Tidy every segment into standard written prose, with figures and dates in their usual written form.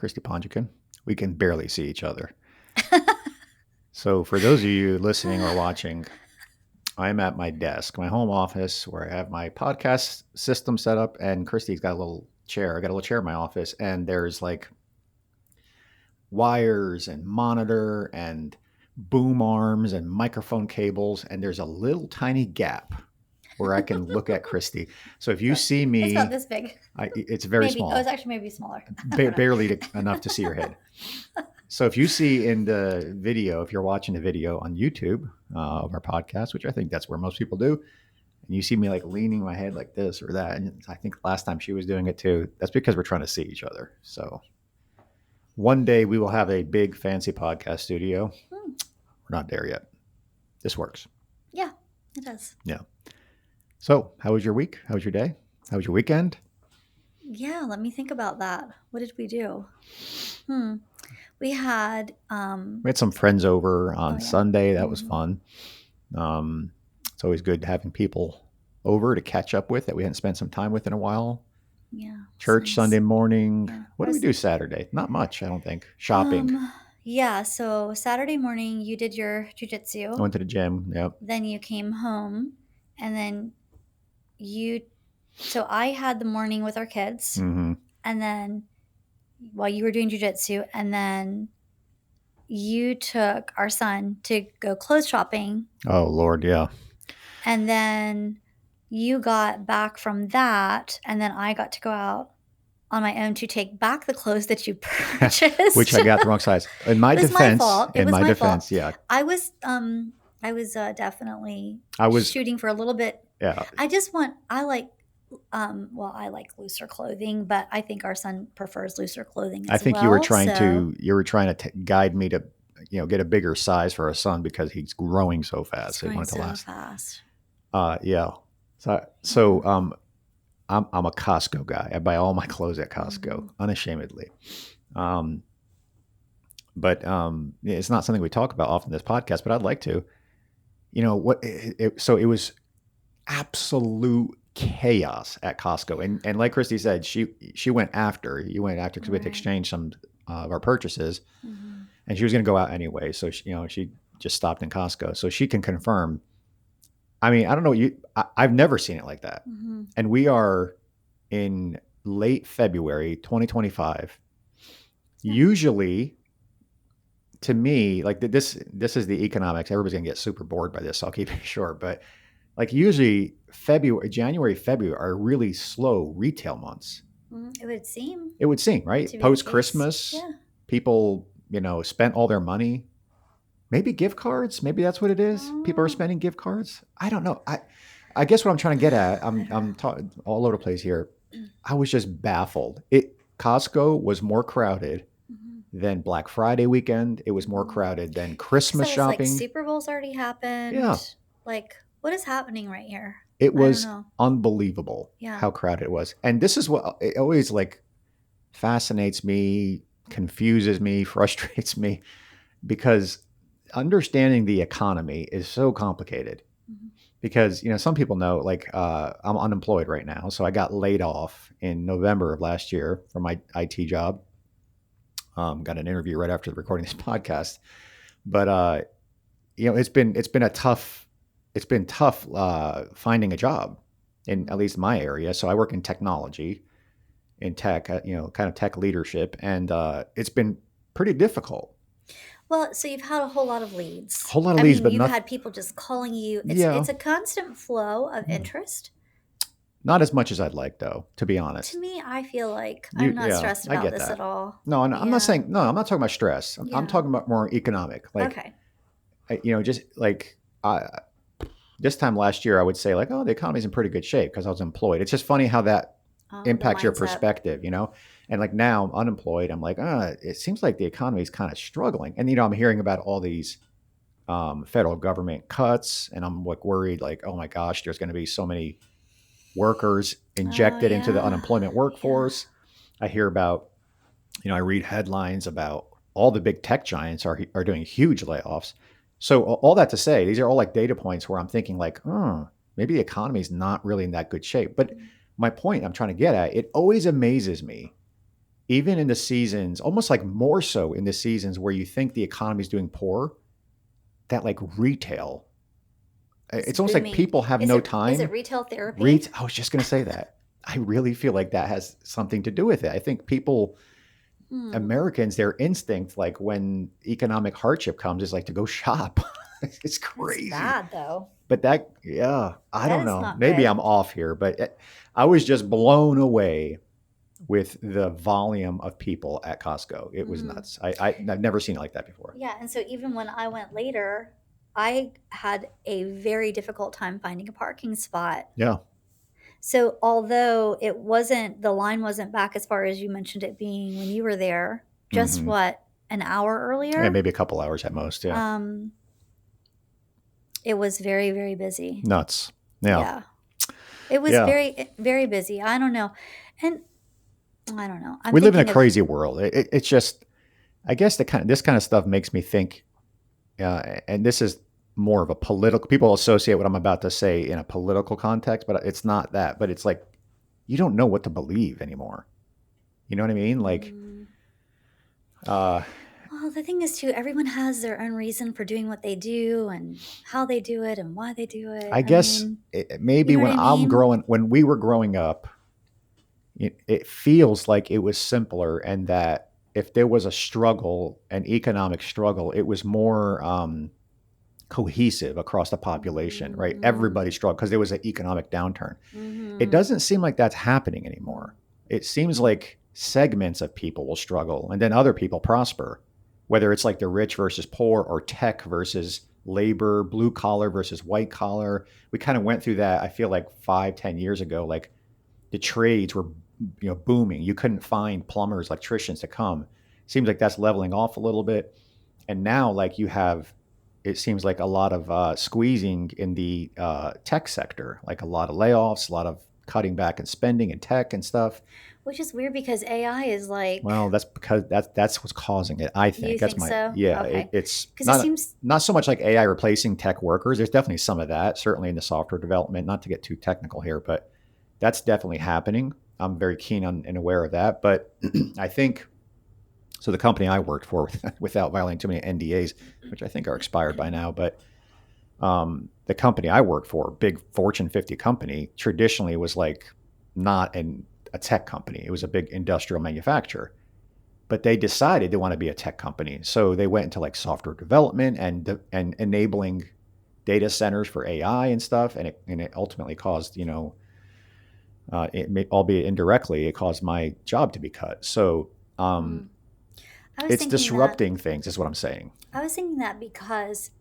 Christie Ponjican. We can barely see each other. So for those of you listening or watching, I'm at my desk, my home office, where I have my podcast system set up, and Christie's got a little chair. I got a little chair in my office, and there's like wires and monitor and boom arms and microphone cables, and there's a little tiny gap where I can look at Christie. So if you see me, it's about this big. It's very maybe. small. Oh, it's actually maybe smaller. Barely enough to see your head. So if you see in the video, if you're watching the video on YouTube of our podcast, which I think that's where most people do, and you see me like leaning my head like this or that, and I think last time she was doing it too, that's because we're trying to see each other. So one day we will have a big fancy podcast studio. We're not there yet. This works. Yeah, it does. Yeah. So how was your week? How was your day? How was your weekend? Yeah, let me think about that. What did we do? We had some friends over on Sunday. That was fun. It's always good having people over to catch up with that we hadn't spent some time with in a while. Yeah. Church nice. Sunday morning. Yeah. What did we do Saturday? Not much, I don't think. Shopping. Yeah. So Saturday morning you did your jiu-jitsu. I went to the gym. Yep. Then you came home, and then so I had the morning with our kids, and then while you were doing jiu-jitsu, and then you took our son to go clothes shopping. Oh, Lord, yeah. And then you got back from that, and then I got to go out on my own to take back the clothes that you purchased. Which I got the wrong size. In my defense, fault. Yeah. I was definitely shooting for a little bit. Yeah. I like looser clothing, but I think our son prefers looser clothing as well. I think you were trying to guide me to, get a bigger size for our son because he's growing so fast. He's growing so fast. Yeah. So I'm a Costco guy. I buy all my clothes at Costco, unashamedly. But it's not something we talk about often in this podcast, but I'd like to. So it was absolute chaos at Costco. And like Christie said, you went after because we had to exchange some of our purchases, and she was going to go out anyway. So she just stopped in Costco, so she can confirm. I mean, I don't know. I've never seen it like that. And we are in late February, 2025. Yeah. Usually, to me, like this is the economics. Everybody's going to get super bored by this, so I'll keep it short. But like usually January, February are really slow retail months. It would seem. It would seem, right? Post-Christmas, people, spent all their money. Maybe gift cards. Maybe that's what it is. People are spending gift cards. I don't know. I guess what I'm trying to get at, I'm talking all over the place here. I was just baffled. Costco was more crowded than Black Friday weekend. It was more crowded than Christmas shopping. Like Super Bowl's already happened. Yeah. Like, what is happening right here? It was unbelievable how crowded it was. And this is what it always fascinates me, confuses me, frustrates me, because understanding the economy is so complicated. Because, some people know, I'm unemployed right now. So I got laid off in November of last year from my IT job. Got an interview right after recording this podcast. But, it's been tough finding a job in at least my area. So I work in technology, in tech, kind of tech leadership. And it's been pretty difficult. Well, so you've had a whole lot of leads. But you've had people just calling you. It's a constant flow of interest. Not as much as I'd like, though, to be honest. To me, I feel like I'm not stressed about this at all. No, I'm not saying, I'm not talking about stress. I'm talking about more economic. Okay. This time last year, I would say the economy's in pretty good shape because I was employed. It's just funny how that impacts your perspective, And now I'm unemployed. I'm like, it seems like the economy is kind of struggling. And, I'm hearing about all these federal government cuts. And I'm worried, oh my gosh, there's going to be so many workers injected into the unemployment workforce. Yeah. I hear about, I read headlines about all the big tech giants are doing huge layoffs. So all that to say, these are all data points where I'm thinking maybe the economy is not really in that good shape. But my point I'm trying to get at, it always amazes me, even in the seasons, almost like more so in the seasons where you think the economy is doing poor, that like retail, It's it's almost like booming. people have Is no it time. retail therapy? I was just going to say that. I really feel like that has something to do with it. I think people, Hmm. Americans, their instinct, like when economic hardship comes, is like to go shop. It's That's crazy. bad though. But that, yeah, I That don't is know. not Maybe good. I'm off here, but I was just blown away with the volume of people at Costco. It was Mm. nuts. I've never seen it like that before. Yeah, and so even when I went later, I had a very difficult time finding a parking spot. Yeah. So although the line wasn't back as far as you mentioned it being when you were there, just Hmm. what, an hour Yeah, earlier? maybe a couple hours at most. Yeah. Um, it was very, very busy. Nuts. Yeah. Yeah. It was Yeah. very, very busy. I don't know. And I don't know. I'm We live in a thinking of, crazy world. It's just, I guess this kind of stuff makes me think, and this is more of a political, people associate what I'm about to say in a political context, but it's not that. But it's like, you don't know what to believe anymore. You know what I mean? Like, mm, uh, well, the thing is, too, everyone has their own reason for doing what they do and how they do it and why they do it. I I guess mean, you maybe know what I mean? when we were growing up, it feels like it was simpler, and that if there was a struggle, an economic struggle, it was more cohesive across the population, right? Mm-hmm. Everybody struggled because there was an economic downturn. It Mm-hmm. doesn't seem like that's happening anymore. It seems like segments of people will struggle and then other people prosper, whether it's like the rich versus poor or tech versus labor, blue collar versus white collar. We kind of went through that, I feel like 5, 10 years ago. Like the trades were, booming. You couldn't find plumbers, electricians to come. Seems like that's leveling off a little bit. And now, like you have, it seems like a lot of squeezing in the tech sector, like a lot of layoffs, a lot of cutting back and spending in tech and stuff. Which is weird because AI is like, Well, that's because that's what's causing it. I you think that's think my so? yeah. Okay. It's Because it seems, not so much like AI replacing tech workers. There's definitely some of that, certainly in the software development. Not to get too technical here, but that's definitely happening. I'm very keen on and aware of that. But I think so. The company I worked for, without violating too many NDAs, which I think are expired by now, but the company I worked for, big Fortune 50 company, traditionally was like not a tech company. It was a big industrial manufacturer, but they decided they want to be a tech company. So they went into like software development and enabling data centers for AI and stuff. And it ultimately caused, albeit indirectly, it caused my job to be cut. So hmm. I was it's thinking that, disrupting things, is what I'm saying. because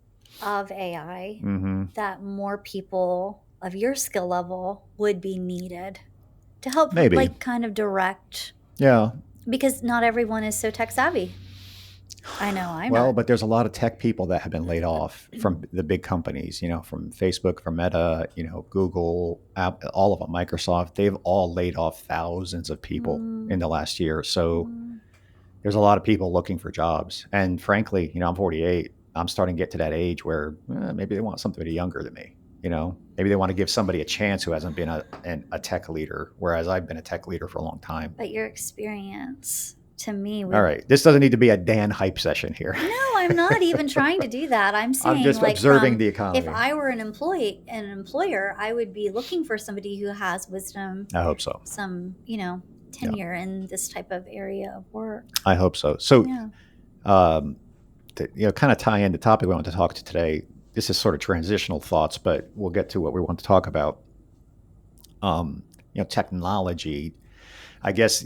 of AI, Mm-hmm. that more people of your skill level would be needed to help, Maybe. like, kind of direct, Yeah. because not everyone is so tech savvy. I know I'm Well, not. but there's a lot of tech people that have been laid off from the big companies, from Facebook, from Meta, Google, all of them, Microsoft. They've all laid off thousands of people Mm, in the last year. So mm. there's a lot of people looking for jobs. And frankly, I'm 48. I'm starting to get to that age where maybe they want somebody younger than me. Maybe they want to give somebody a chance who hasn't been a tech leader, whereas I've been a tech leader for a long time. But your experience to me All would. right. This doesn't need to be a Dan hype session here. No, I'm not even trying to do that. I'm I'm saying, just like, observing from, the if economy. I were an employer, I would be looking for somebody who has wisdom, I hope so. some, Yeah, tenure in this type of area of work. I hope so. So, Yeah. um, kind of tie in the topic we want to talk to today. This is sort of transitional thoughts, but we'll get to what we want to talk about. Technology. I guess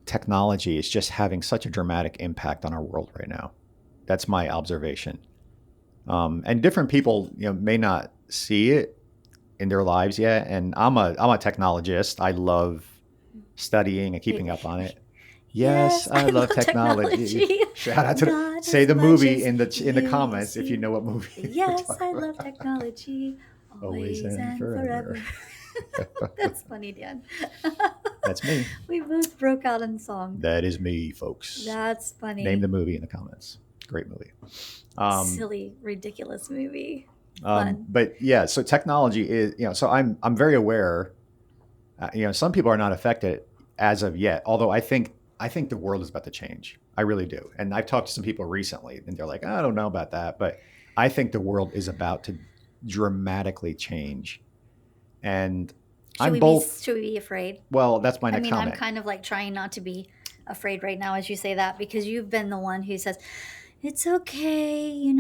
technology is just having such a dramatic impact on our world right now. That's my observation. And different people, may not see it in their lives yet. And I'm a technologist. I love studying and keeping up on it. Yes, Yes, I I love love technology. technology. Shout out to Not say as the much movie as in the you comments if you see. know what movie we're Yes, talking I love about. technology, Always always and and forever. forever. That's funny, Dan. That's me. We both broke out in song. That is me, folks. That's Name the funny. movie in the comments. Great movie. Um, Silly, ridiculous movie. Fun. but yeah, so technology is, so I'm very aware. Some people are not affected as of yet, although I think I think the world is about to change. I really do. And I've talked to some people recently and they're like, I don't know about that. But I think the world is about to dramatically change. And I'm both, should we be afraid? well, that's my I next mean, I'm comment. kind of like trying not to be afraid right now as you say that, because you've been the one who says, it's okay,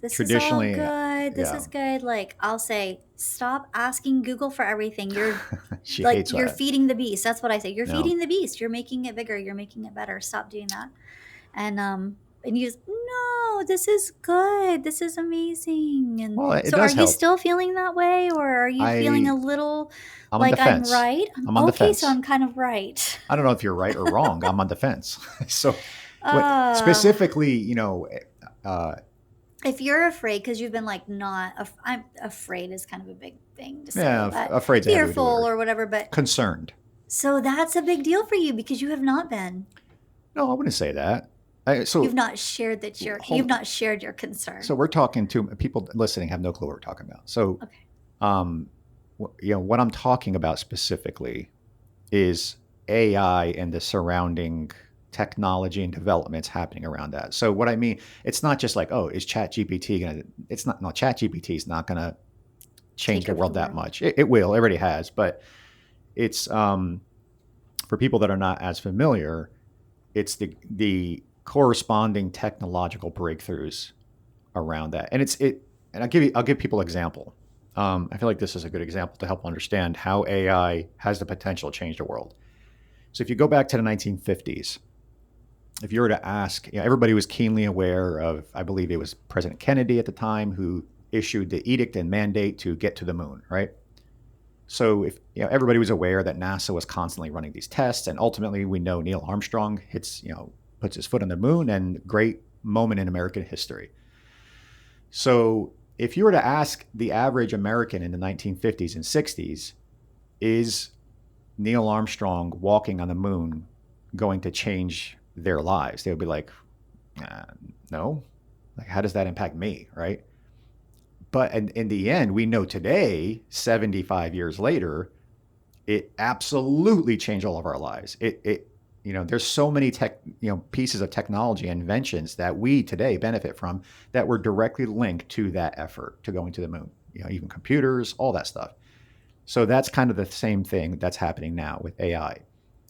this is all Traditionally, good. This yeah, is good. Like, I'll say, stop asking Google for everything. You're she like, hates you're that. feeding the beast. That's what I say. You're No. feeding the beast. You're making it bigger. You're making it better. Stop doing that. And you just, no, this is good. This is amazing. And Well, it so are does you help. still feeling that way, or are you feeling a I little I'm on the like I'm fence. right? I'm on the Okay, so fence. I'm kind of right. I don't know if you're right or wrong. I'm on the fence. So, what Uh specifically, uh, if you're afraid, because you've been like not I'm afraid is kind of a big thing to say, yeah, but afraid's a heavy fearful word. or whatever. But Concerned. so that's a big deal for you because you have not been. No, I wouldn't say that. You've So not shared that you've hold. not shared your concern. So we're talking to people listening have no clue what we're talking about. So, Okay. um, what I'm talking about specifically is AI and the surrounding technology and developments happening around that. So what I mean, it's not just like, oh, is Chat GPT gonna? It's not. No, Chat GPT is not gonna change Take the over the world that world. much. It will. It already has. But it's for people that are not as familiar, it's the corresponding technological breakthroughs around that. And and I'll give people example. I feel like this is a good example to help understand how AI has the potential to change the world. So if you go back to the 1950s, if you were to ask, everybody was keenly aware of, I believe it was President Kennedy at the time who issued the edict and mandate to get to the moon, right? So if everybody was aware that NASA was constantly running these tests, and ultimately we know Neil Armstrong puts his foot on the moon, and great moment in American history. So if you were to ask the average American in the 1950s and 60s, is Neil Armstrong walking on the moon going to change their lives? They would be like, no. Like, how does that impact me, right? But in the end, we know today, 75 years later, it absolutely changed all of our lives. There's so many pieces of technology inventions that we today benefit from that were directly linked to that effort to going to the moon. Even computers, all that stuff. So that's kind of the same thing that's happening now with AI.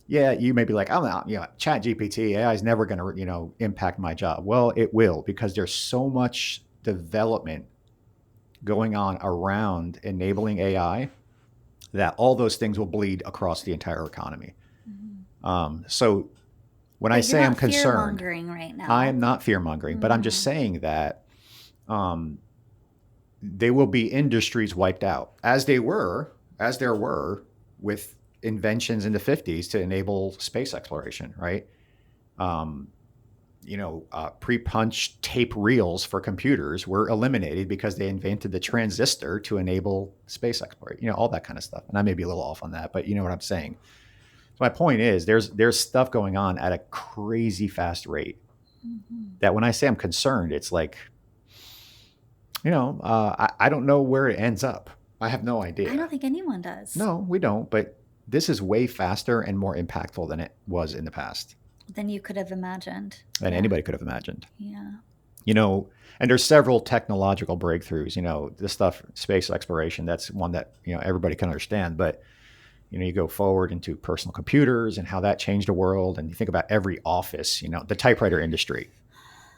Yeah, you may be like, I'm not, Chat GPT, AI is never going to, impact my job. Well, it will, because there's so much development going on around enabling AI that all those things will bleed across the entire economy. So when I But you're say I'm not fear concerned, mongering right I now. am not fear mongering, but I'm just saying that um, they will be industries wiped out as there were with inventions in the 50s to enable space exploration, right? Um, pre-punched tape reels for computers were eliminated because they invented the transistor to enable space exploration. All that kind of stuff. And I may be a little off on that, but you know what I'm saying. So my point is, there's stuff going on at a crazy fast rate. That when I say I'm concerned, it's like, I don't know where it ends up. I have no I idea. don't think anyone does. No, we don't. But this is way faster and more impactful than it was in the past, Than you could have imagined. than Yeah. anybody could have imagined. Yeah. And there's several technological breakthroughs. This stuff, space exploration, that's one that everybody can understand. But you go forward into personal computers and how that changed the world, and you think about every office. The typewriter industry.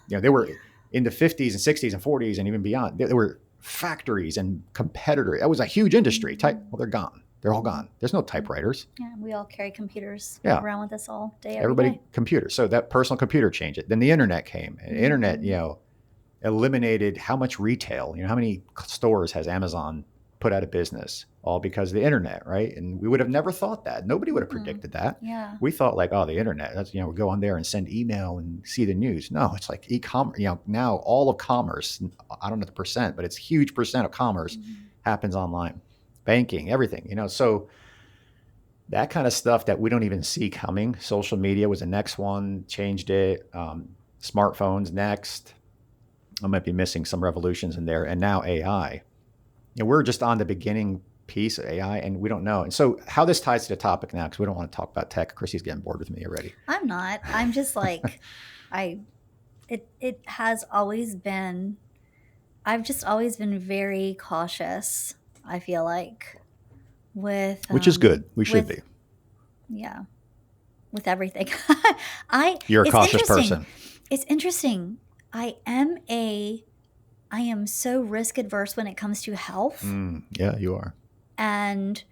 They were in the 50s and 60s and 40s and even beyond. There were factories and competitors. That was a huge industry. Well, they're gone. They're all gone. There's no typewriters. Yeah, we all carry computers Yeah, around with us all day, every everybody day. computers. So that personal computer changed it. Then the internet came. And internet, eliminated how much retail. How many stores has Amazon put out of business? All because of the internet, right? And we would have never thought that. Nobody would have predicted that. Yeah. We thought like, oh, the internet. That's we go on there and send email and see the news. No, it's like e-commerce. Now all of commerce. I don't know the percent, but it's a huge percent of commerce happens online. Banking, everything. So that kind of stuff that we don't even see coming. Social media was the next one, changed it. Smartphones next. I might be missing some revolutions in there. And now AI. We're just on the beginning piece of AI, and we don't know. And so how this ties to the topic now, because we don't want to talk about tech. Christie's getting bored with me already. I'm not. I'm just like, it has always been, I've just always been very cautious, I feel like, with. Which is good. We should be. Yeah. With everything. You're a cautious person. It's interesting. I am so risk adverse when it comes to health. Yeah, you are. And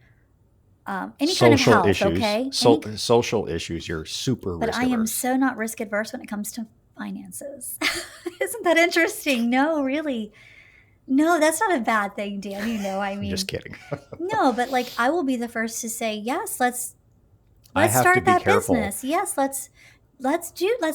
any kind of health, issues, okay? Social issues, you're super risk adverse. But I am so not risk adverse when it comes to finances. Isn't that interesting? No, really. No, that's not a bad thing, Dan. You know, I mean. I'm just kidding. No, but like I will be the first to say, yes, let's start that business. Yes, let's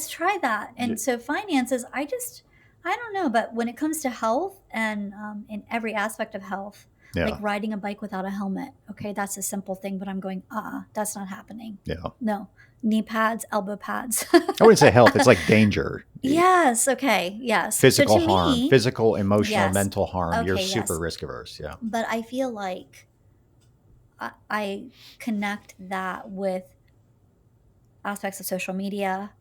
try that. And so finances, I don't know. But when it comes to health and in every aspect of health, like riding a bike without a helmet, okay, that's a simple thing. But I'm going, that's not happening. Yeah. No. Knee pads, elbow pads. I wouldn't say health. It's like danger. Yes. Okay. Yes. Physical harm, physical, emotional, mental harm. Okay, you're super risk averse. Yeah. But I feel like I connect that with aspects of social media.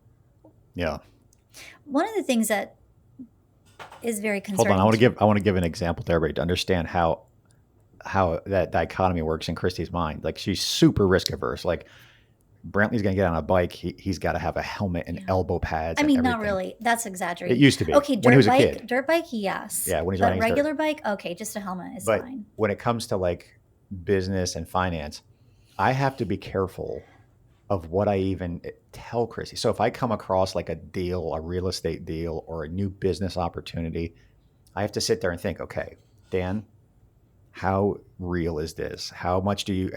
Yeah. One of the things that is very concerning. Hold on. I want to give an example to everybody to understand how that dichotomy works in Christie's mind. Like she's super risk averse. Like Brantley's going to get on a bike. He's got to have a helmet and elbow pads. I mean, not really. That's exaggerated. It used to be. Okay, when he was a kid. Dirt bike, yes. Yeah, when he's riding regular bike, okay, just a helmet is fine. But when it comes to like business and finance, I have to be careful of what I even tell Chrissy. So if I come across like a deal, a real estate deal, or a new business opportunity, I have to sit there and think, okay, Dan, how real is this? How much do you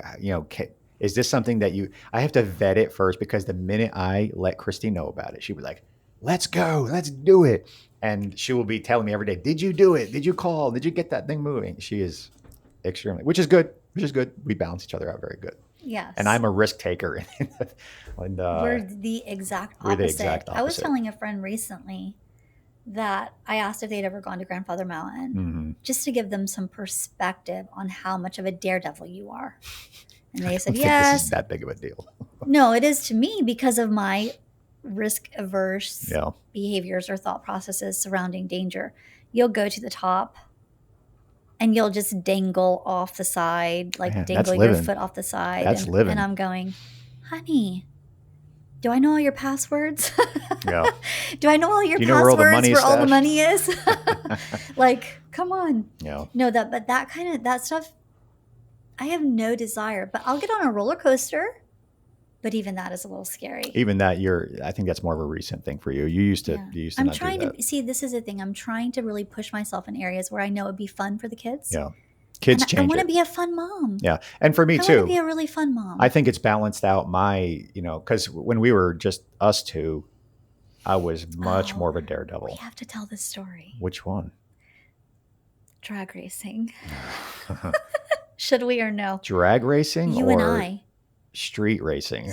is this something that I have to vet it first, because the minute I let Christy know about it, she'll be like, let's go, let's do it. And she will be telling me every day, did you do it? Did you call? Did you get that thing moving? She is extremely, which is good. We balance each other out very good. Yes. And I'm a risk taker. We're the exact opposite. I was telling a friend recently that I asked if they'd ever gone to Grandfather Mountain, just to give them some perspective on how much of a daredevil you are. And they said, yes. This is that big of a deal. No, it is to me because of my risk averse behaviors or thought processes surrounding danger. You'll go to the top and you'll just dangle off the side, dangle your foot off the side. That's living. And I'm going, honey, do I know all your passwords? Yeah. Do I know all your passwords where all the money is? Like, come on. Yeah. No, that stuff, I have no desire. But I'll get on a roller coaster. But even that is a little scary. Even that, I think that's more of a recent thing for you. You used to I'm not trying do that. to see. This is the thing. I'm trying to really push myself in areas where I know it'd be fun for the kids. Yeah, kids change. I want to be a fun mom. Yeah, and for me too. I want to be a really fun mom. I think it's balanced out because when we were just us two, I was much more of a daredevil. We have to tell this story. Which one? Drag racing. Should we or no? Drag racing? You and I. Street racing.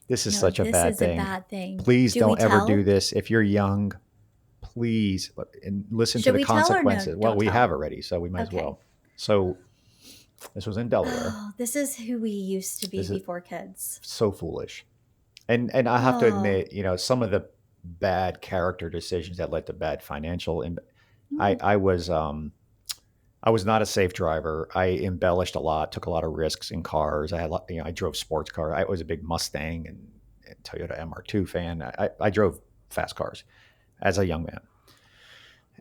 This is such a bad thing. This is a bad thing. Please don't ever do this. If you're young, please listen to the consequences. Well, we have already, so we might as well. So this was in Delaware. Oh, this is who we used to be before kids. So foolish. And I have to admit, some of the bad character decisions that led to bad financial. I was not a safe driver. I embellished a lot, took a lot of risks in cars. I drove sports cars. I was a big Mustang and Toyota MR2 fan. I drove fast cars as a young man.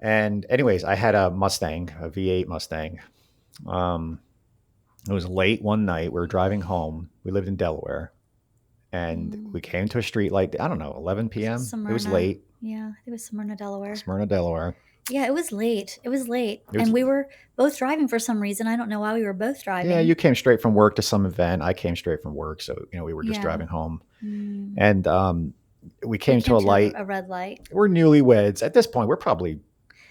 And anyways, I had a Mustang, a V8 Mustang. It was late one night. We were driving home. We lived in Delaware. And we came to a street light. I don't know, 11 p.m. Smyrna. It was late. Yeah, I think it was Smyrna, Delaware. Yeah, it was late. And we were both driving for some reason. I don't know why we were both driving. Yeah, you came straight from work to some event. I came straight from work. So, we were just driving home. And we came to a red light. We're newlyweds. At this point, we're probably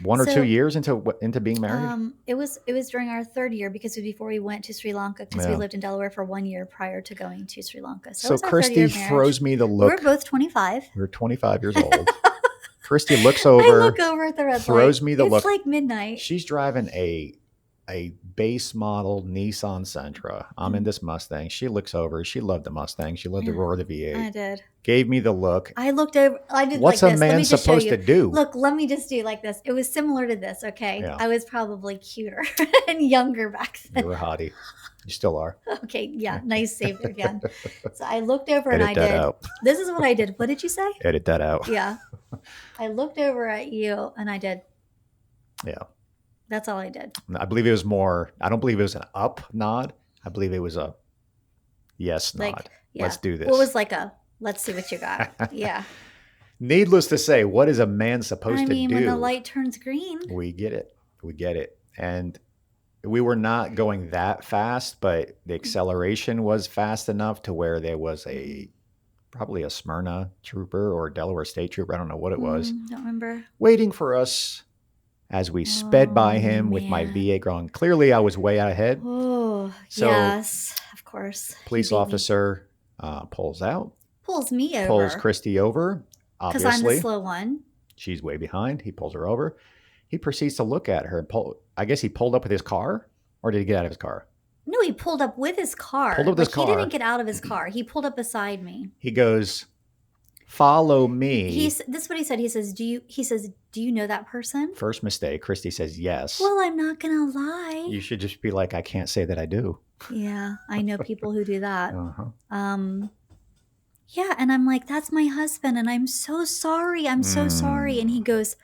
1 or 2 years into being married. It was during our third year, because before we went to Sri Lanka, because we lived in Delaware for 1 year prior to going to Sri Lanka. So Christy throws me the look. We're both 25. We're 25 years old. Christy looks over. I look over at the red light. Throws me the look. It's like midnight. She's driving a a base model Nissan Sentra. I'm in this Mustang. She looks over. She loved the Mustang. She loved the roar of the V8. I did. Gave me the look. I looked over. I did What's like a this. Let man me just supposed show to you. do? Look, let me just do like this. It was similar to this, okay? Yeah. I was probably cuter and younger back then. You were a hottie. You still are. Okay, yeah, nice save there again. So I looked over Edit and I that did. out. This is what I did. What did you say? Edit that out. Yeah. I looked over at you and I did. Yeah. That's all I did. I believe it was more, I don't believe it was an up nod. I believe it was a yes nod. Like, yeah. Let's do this. What was like a, let's see what you got. Yeah. Needless to say, what is a man supposed to do? When the light turns green. We get it. We get it. And we were not going that fast, but the acceleration was fast enough to where there was probably a Smyrna trooper or Delaware State trooper. I don't know what it was. Don't remember. Waiting for us as we sped by him with my V8 growing. Clearly, I was way out ahead. Oh, so, yes, of course. Police officer pulls out. Pulls me over. Pulls Christie over, obviously. Because I'm the slow one. She's way behind. He pulls her over. He proceeds to look at her. I guess he pulled up with his car? Or did he get out of his car? No, he pulled up with his car. Pulled up with his car. He didn't get out of his car. He pulled up beside me. He goes, follow me. This is what he said. He says, do you know that person? First mistake. Christie says yes. Well, I'm not going to lie. You should just be like, I can't say that I do. Yeah, I know people who do that. Uh-huh. Yeah, and I'm like, that's my husband, and I'm so sorry. I'm so sorry. And he goes,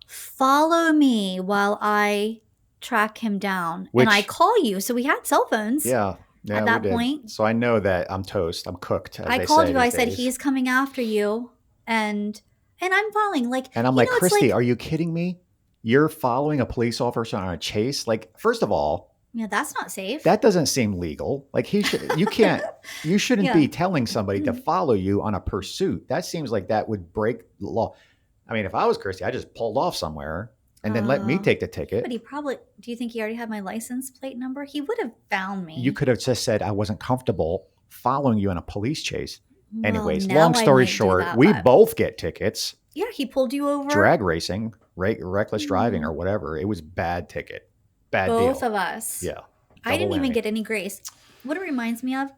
follow me while I track him down. And I call you. So we had cell phones. Yeah. At that point. So I know that I'm toast. I'm cooked. I called you. I said, he's coming after you. And I'm following. And I'm like, Christie, are you kidding me? You're following a police officer on a chase? Like, first of all, yeah, that's not safe. That doesn't seem legal. Like you shouldn't be telling somebody to follow you on a pursuit. That seems like that would break the law. I mean, if I was Christie, I just pulled off somewhere and then let me take the ticket. But do you think he already had my license plate number? He would have found me. You could have just said I wasn't comfortable following you in a police chase. Well, anyways, long story short, we both get tickets. Yeah, he pulled you over. Drag racing, reckless driving or whatever. It was bad ticket. Bad deal. Both of us. Yeah. I didn't even get any grace. What it reminds me of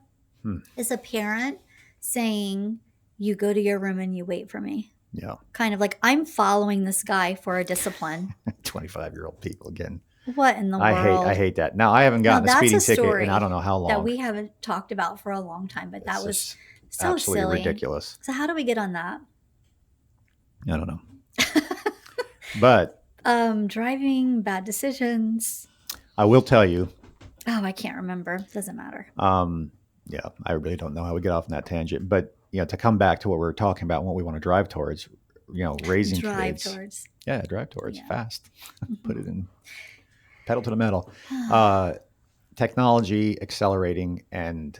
is a parent saying, you go to your room and you wait for me. Yeah. Kind of like, I'm following this guy for a discipline. 25-year-old people again. What in the world? I hate that. Now, I haven't gotten a speeding ticket in I don't know how long. That we haven't talked about for a long time, but that was so absolutely silly. Ridiculous. So how do we get on that? I don't know. But driving, bad decisions. I will tell you. Oh, I can't remember. Doesn't matter. Yeah, I really don't know how we get off on that tangent. But to come back to what we were talking about, and what we want to drive towards, raising kids. Drive towards fast. Put it in pedal to the metal. Technology accelerating and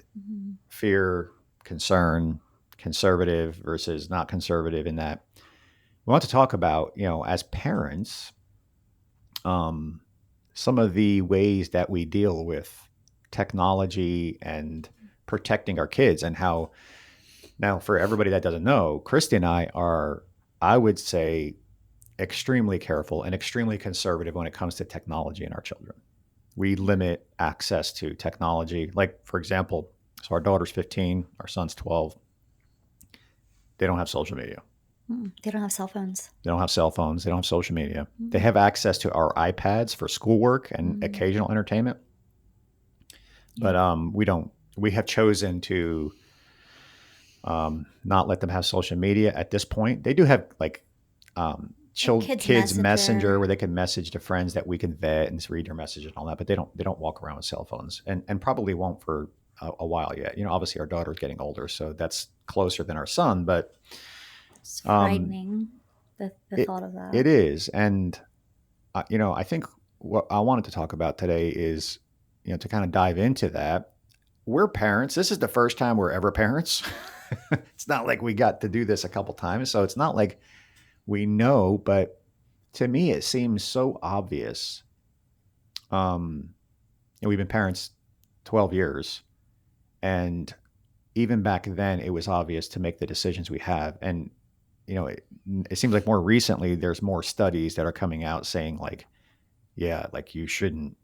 fear, concern, conservative versus not conservative in that. We want to talk about, as parents, some of the ways that we deal with technology and protecting our kids, and how now, for everybody that doesn't know, Christy and I are, I would say, extremely careful and extremely conservative when it comes to technology in our children. We limit access to technology. Like, for example, so our daughter's 15, our son's 12. They don't have social media. They don't have cell phones. They don't have cell phones. They don't have social media. They have access to our iPads for schoolwork and occasional entertainment. But we don't. We have chosen to not let them have social media at this point. They do have kids messenger where they can message to friends that we can vet and read their message and all that. But they don't walk around with cell phones and probably won't for a while yet. Obviously our daughter's getting older, so that's closer than our son. But it's frightening, the thought of that. It is. And, I think what I wanted to talk about today is, to kind of dive into that. We're parents. This is the first time we're ever parents. It's not like we got to do this a couple times. So it's not like we know, but to me, it seems so obvious. And we've been parents 12 years. And even back then, it was obvious to make the decisions we have. And, it seems like more recently, there's more studies that are coming out saying you shouldn't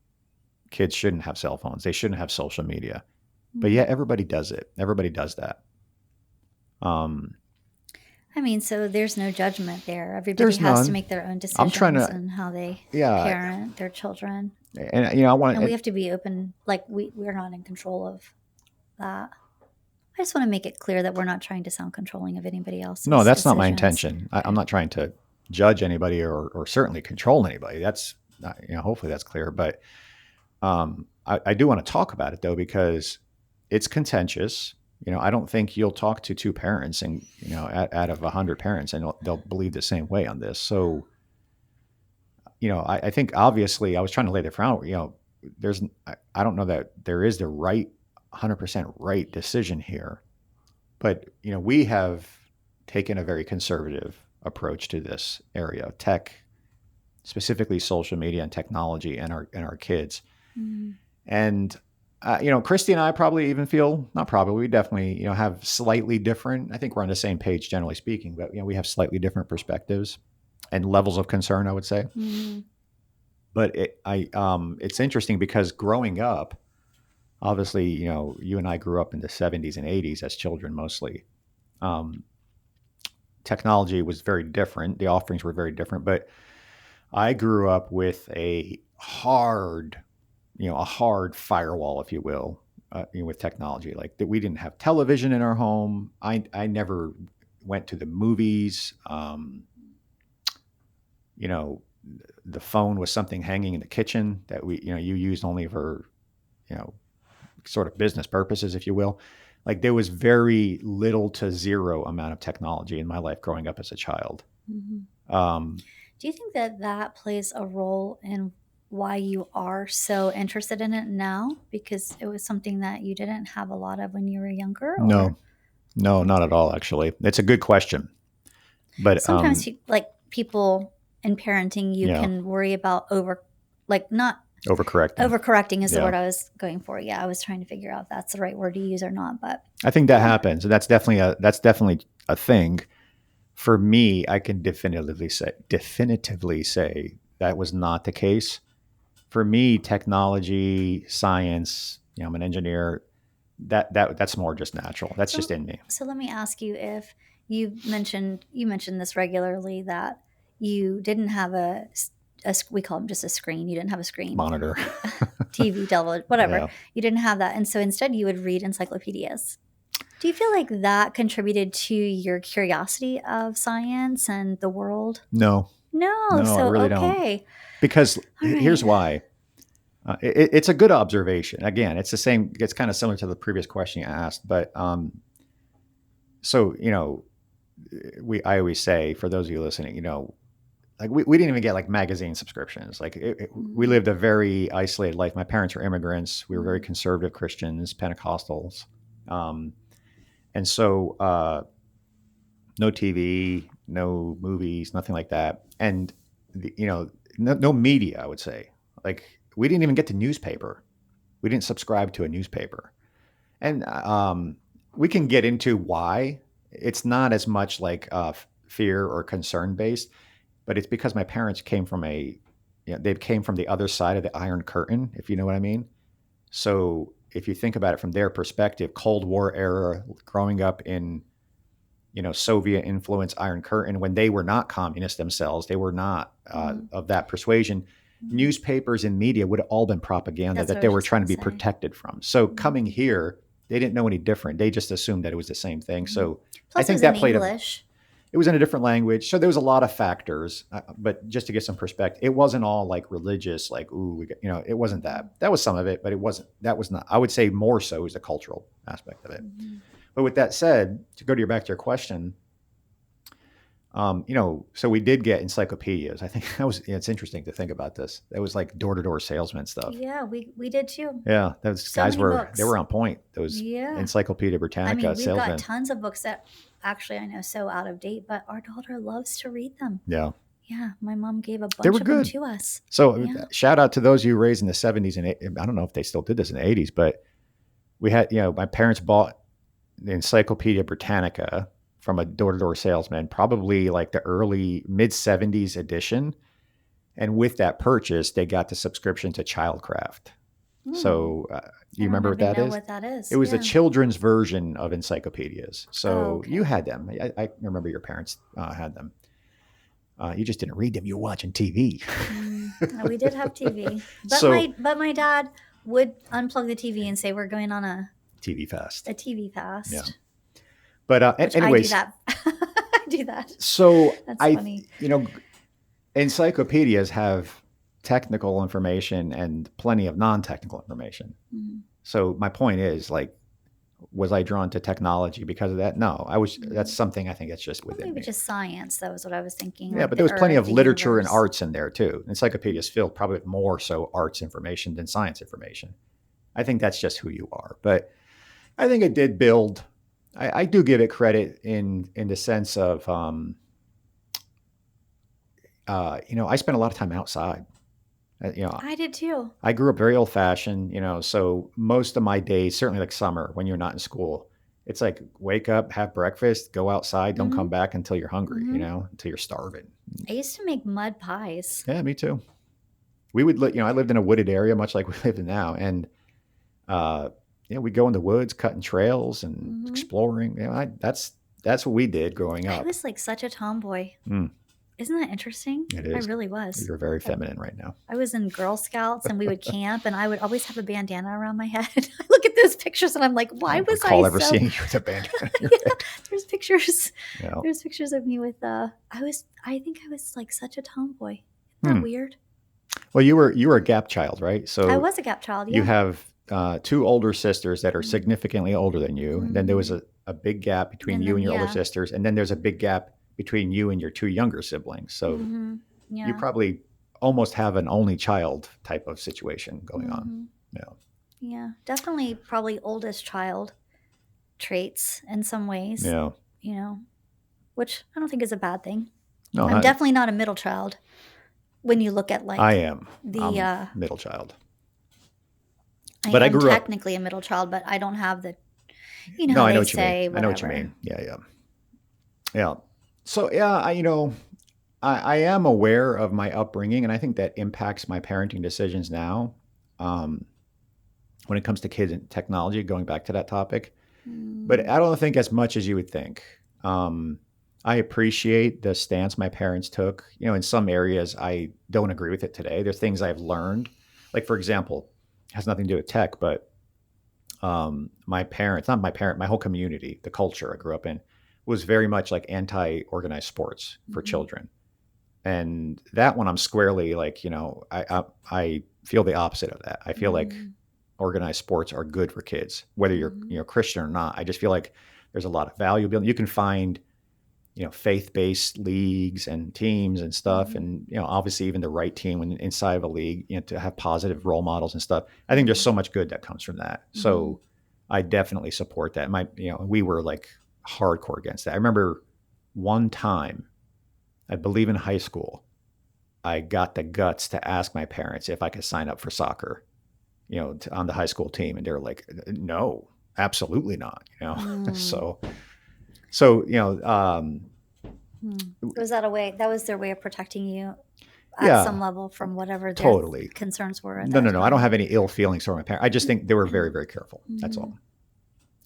kids shouldn't have cell phones. They shouldn't have social media. But yeah, everybody does it. Everybody does that. I mean, so there's no judgment there. Everybody has to make their own decisions on how they parent their children. And I want, and we have to be open. Like we're not in control of that. I just want to make it clear that we're not trying to sound controlling of anybody else's. No, that's not my intention. I'm not trying to judge anybody or certainly control anybody. That's not, hopefully that's clear. But I do want to talk about it though, because it's contentious. I don't think you'll talk to two parents and, out of 100 parents and they'll believe the same way on this. So, I think obviously I was trying to lay the ground, I don't know that there is the right 100% right decision here, but, we have taken a very conservative approach to this area of tech, specifically social media and technology and our kids. Mm-hmm. And Christie and I probably even feel, not probably, we definitely, have slightly different, I think we're on the same page generally speaking, but, we have slightly different perspectives and levels of concern, I would say. Mm-hmm. But it's interesting because growing up, obviously, you and I grew up in the 70s and 80s as children mostly. Technology was very different. The offerings were very different, but I grew up with a hard firewall, if you will, with technology. Like that, we didn't have television in our home. I never went to the movies. The phone was something hanging in the kitchen that you used only for, sort of business purposes, if you will. Like there was very little to zero amount of technology in my life growing up as a child. Mm-hmm. Do you think that plays a role in why you are so interested in it now? Because it was something that you didn't have a lot of when you were younger? Or? No, not at all, actually. It's a good question. But sometimes people in parenting, you can worry about overcorrecting. Overcorrecting is the word I was going for. Yeah, I was trying to figure out if that's the right word to use or not. But I think that happens. And that's definitely a thing. For me, I can definitively say that was not the case. For me, technology, science, I'm an engineer, that's more just natural. That's just in me. So let me ask you, if you mentioned this regularly, that you didn't have we call them just a screen. You didn't have a screen. Monitor. TV, television, whatever. Yeah. You didn't have that. And so instead you would read encyclopedias. Do you feel like that contributed to your curiosity of science and the world? No. So I really don't. Because here's why. It's a good observation. Again, it's the same. It's kind of similar to the previous question you asked. But so, I always say, for those of you listening, like we didn't even get like magazine subscriptions. Like we lived a very isolated life. My parents were immigrants. We were very conservative Christians, Pentecostals. And so no TV, no movies, nothing like that. And, no media, I would say. Like we didn't even get the newspaper. We didn't subscribe to a newspaper. And we can get into why. It's not as much like fear or concern based, but it's because my parents came from they came from the other side of the Iron Curtain, if you know what I mean. So if you think about it from their perspective, Cold War era, growing up in, Soviet influenced Iron Curtain, when they were not communist themselves, they were not of that persuasion. Newspapers and media would have all been propaganda that they were trying to be protected from. So coming here, they didn't know any different. They just assumed that it was the same thing. So plus, I think that played English. It was in a different language. So there was a lot of factors, but just to get some perspective, it wasn't all like religious, like, it wasn't that. That was some of it, but that was not, I would say more so is the cultural aspect of it. Mm-hmm. But with that said, to go back to your question, so we did get encyclopedias. I think it's interesting to think about this. It was like door-to-door salesman stuff. Yeah, we did too. Yeah, those guys they were on point. Those Encyclopedia Britannica salesmen. We've got tons of books that actually I know so out of date, but our daughter loves to read them. Yeah. Yeah, my mom gave a bunch of them to us. So shout out to those you raised in the 70s and I don't know if they still did this in the 80s, but we had, my parents bought the Encyclopedia Britannica from a door-to-door salesman, probably like the early mid-70s edition. And with that purchase, they got the subscription to Childcraft. So I you don't remember what even that know is? what that It is. was the Yeah. children's version of encyclopedias. Oh, So you okay. had them. I remember your parents had them. You just didn't read them. You were watching TV. We did have TV, but So my dad would unplug the TV and say we're going on TV fast. a TV Yeah. fast. But Which I do anyways, that. I do that. so That's funny. encyclopedias have technical information and plenty of non-technical information. So my point is, like, was I drawn to technology because of that? No, I was. That's something I think that's just within Maybe me. just science. That was what I was thinking. Yeah, Like but there the was plenty Earth, of the literature and universe. arts in there too. Encyclopedias filled probably more so arts information than science information. I think that's just who you are. But I think it did build. I do give it credit in the sense of, I spent a lot of time outside. I did too. I grew up very old fashioned. So most of my days, certainly like summer when you're not in school, it's like wake up, have breakfast, go outside, don't come back until you're hungry. Until you're starving. I used to make mud pies. Yeah, me too. We would, I lived in a wooded area, much like we live in now, and uh, we'd go in the woods, cutting trails and exploring. That's what we did growing I up. was like such a tomboy. Isn't that interesting? It is. I really was. You're very feminine right now. I was in Girl Scouts and we would camp and I would always have a bandana around my head. I look at those pictures and I'm like, why was I ever so... seeing you with a bandana on your Yeah, head? there's pictures. Yeah. There's pictures of me with I think I was like such a tomboy. Isn't that weird? Well, you were a gap child, right? So I was a gap child, yeah. you have two older sisters that are significantly older than you. And then there was a big gap between you and your older sisters. And then there's a big gap between you and your two younger siblings. So you probably almost have an only child type of situation going on. Yeah. Yeah. Definitely probably oldest child traits in some ways. Yeah. Which I don't think is a bad thing. No, I'm definitely not a middle child when you look at like I am the middle child. But I grew technically a middle child, but I don't have the no, I know what say you mean. whatever. I know what you mean. Yeah. So yeah, I am aware of my upbringing, and I think that impacts my parenting decisions now. When it comes to kids and technology, going back to that topic, but I don't think as much as you would think. I appreciate the stance my parents took. In some areas, I don't agree with it today. There's things I've learned, like for example, has nothing to do with tech, but my parents, not my parent, my whole community, the culture I grew up in, was very much like anti-organized sports for children. And that one I'm squarely like, I feel the opposite of that. I feel like organized sports are good for kids, whether you're Christian or not. I just feel like there's a lot of value building. You can find, faith-based leagues and teams and stuff. And, obviously even the right team when inside of a league, to have positive role models and stuff. I think there's so much good that comes from that. So I definitely support that. We were like hardcore against that. I remember one time, I believe in high school, I got the guts to ask my parents if I could sign up for soccer, on the high school team. And they were like, no, absolutely not. So, was that a way? That was their way of protecting you at some level from whatever their concerns were. No. I don't have any ill feelings for my parents. I just think they were very, very careful. That's all.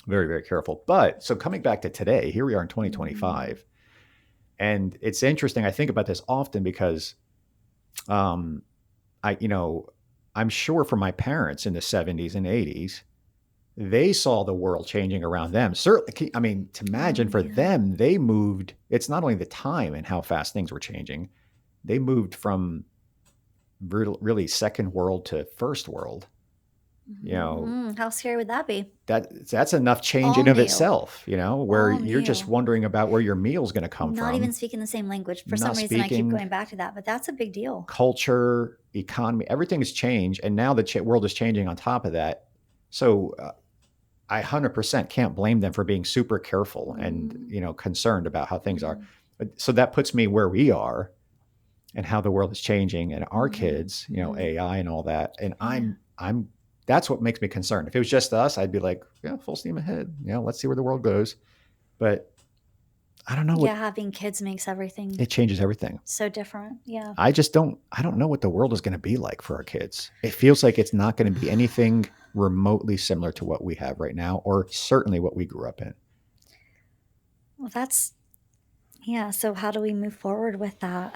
Very, very careful. But so coming back to today, here we are in 2025. And it's interesting. I think about this often because I'm sure for my parents in the 70s and 80s, they saw the world changing around them. Certainly, to imagine for them, they moved. It's not only the time and how fast things were changing. They moved from really second world to first world. How scary would that be? That's enough change in of itself, where you're just wondering about where your meal's going to come from. Not even speaking the same language. For some reason, I keep going back to that, but that's a big deal. Culture, economy, everything has changed. And now the world is changing on top of that. So I 100% can't blame them for being super careful and, concerned about how things are. So that puts me where we are and how the world is changing and our kids, AI and all that. And I'm that's what makes me concerned. If it was just us, I'd be like, yeah, full steam ahead. Let's see where the world goes. But I don't know what. Yeah, having kids makes everything. It changes everything. So different. Yeah. I don't know what the world is going to be like for our kids. It feels like it's not going to be anything remotely similar to what we have right now, or certainly what we grew up in. Well, yeah. So how do we move forward with that?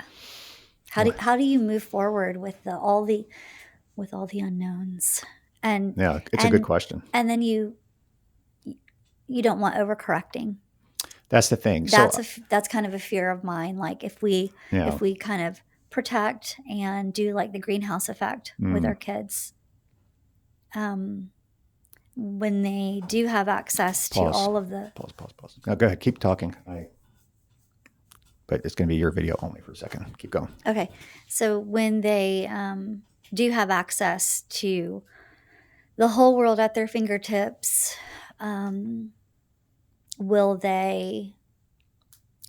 How do you move forward with all the unknowns? And yeah, it's a good question. And then you don't want overcorrecting. That's the thing. That's kind of a fear of mine. Like if we kind of protect and do like the greenhouse effect with our kids, when they do have access to all of the pause. No, go ahead, keep talking. But it's going to be your video only for a second. Keep going. Okay, so when they do have access to the whole world at their fingertips, will they?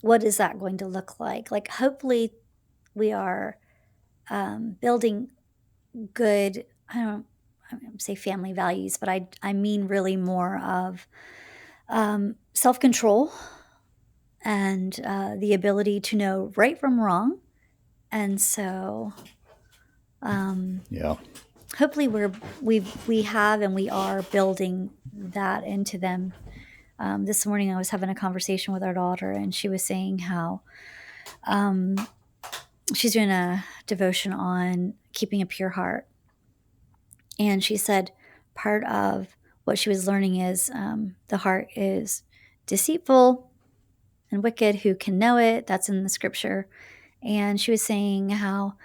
What is that going to look like? Like, hopefully, we are building good. I don't say family values, but I mean really more of self-control and the ability to know right from wrong. And so, yeah, hopefully we have and we are building that into them. This morning I was having a conversation with our daughter, and she was saying how she's doing a devotion on keeping a pure heart. And she said part of what she was learning is the heart is deceitful and wicked. Who can know it? That's in the scripture. And she was saying how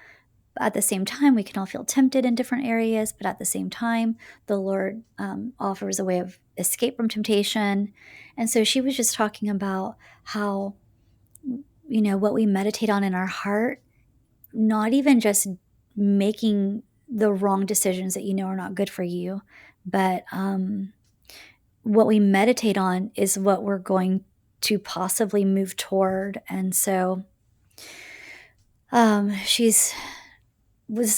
at the same time we can all feel tempted in different areas, but at the same time the Lord offers a way of escape from temptation. And so she was just talking about how, what we meditate on in our heart, not even just making the wrong decisions that are not good for you, but what we meditate on is what we're going to possibly move toward. And so this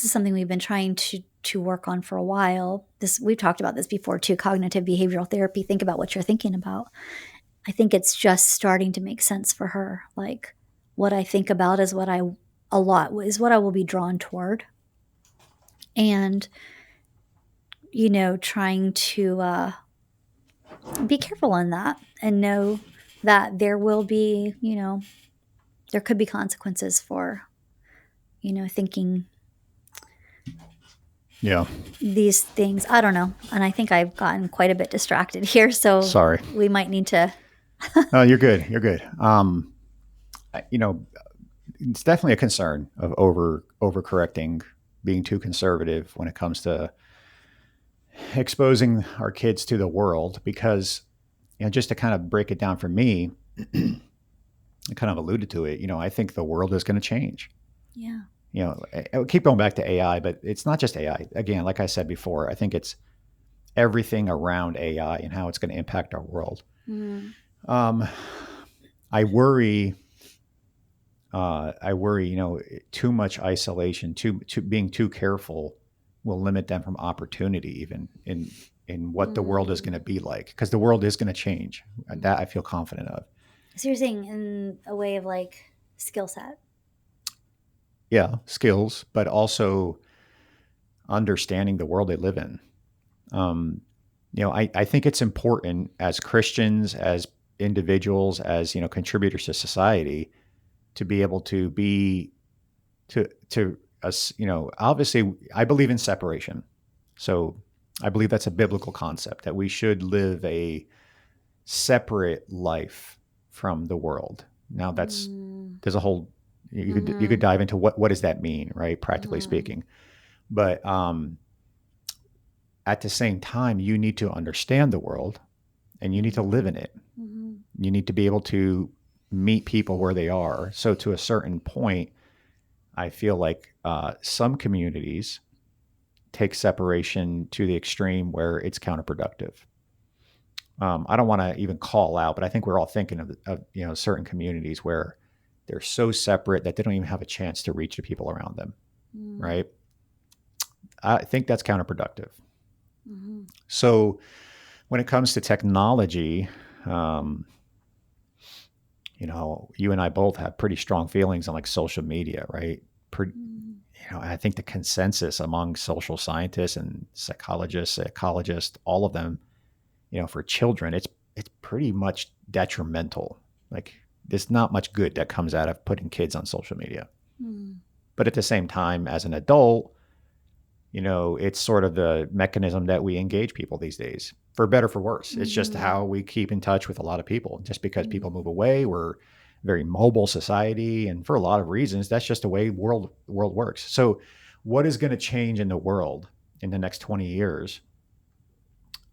is something we've been trying to work on for a while. We've talked about this before too, cognitive behavioral therapy. Think about what you're thinking about. I think it's just starting to make sense for her. Like, what I think about is what I will be drawn toward. And, trying to be careful on that and know that there will be, there could be consequences for, thinking these things. I don't know. And I think I've gotten quite a bit distracted here. So sorry. We might need to. No, you're good. You're good. It's definitely a concern of overcorrecting, being too conservative when it comes to exposing our kids to the world, because, just to kind of break it down for me, I kind of alluded to it, I think the world is going to change. Yeah. I keep going back to AI, but it's not just AI. Again, like I said before, I think it's everything around AI and how it's going to impact our world. Mm. I worry, too much isolation, too being too careful will limit them from opportunity, even in what the world is going to be like, because the world is going to change. That I feel confident of. So you're saying in a way of like skill set. Yeah, skills, but also understanding the world they live in. I think it's important as Christians, as individuals, as contributors to society, to be able to be to us. Obviously, I believe in separation, so I believe that's a biblical concept, that we should live a separate life from the world. Now, there's a whole. You could dive into what does that mean, right? Practically speaking. But at the same time, you need to understand the world and you need to live in it. Mm-hmm. You need to be able to meet people where they are. So to a certain point, I feel like some communities take separation to the extreme where it's counterproductive. I don't want to even call out, but I think we're all thinking of certain communities where they're so separate that they don't even have a chance to reach the people around them, right? I think that's counterproductive. Mm-hmm. So when it comes to technology, you and I both have pretty strong feelings on like social media, right? Pretty, Mm. I think the consensus among social scientists and psychologists, ecologists, all of them, for children, it's pretty much detrimental. Like there's not much good that comes out of putting kids on social media. Mm. But at the same time, as an adult, it's sort of the mechanism that we engage people these days, for better, for worse. It's just Mm-hmm. how we keep in touch with a lot of people. Just because people move Mm. away, we're a very mobile society, and for a lot of reasons, that's just the way world works. So, what is going to change in the world in the next 20 years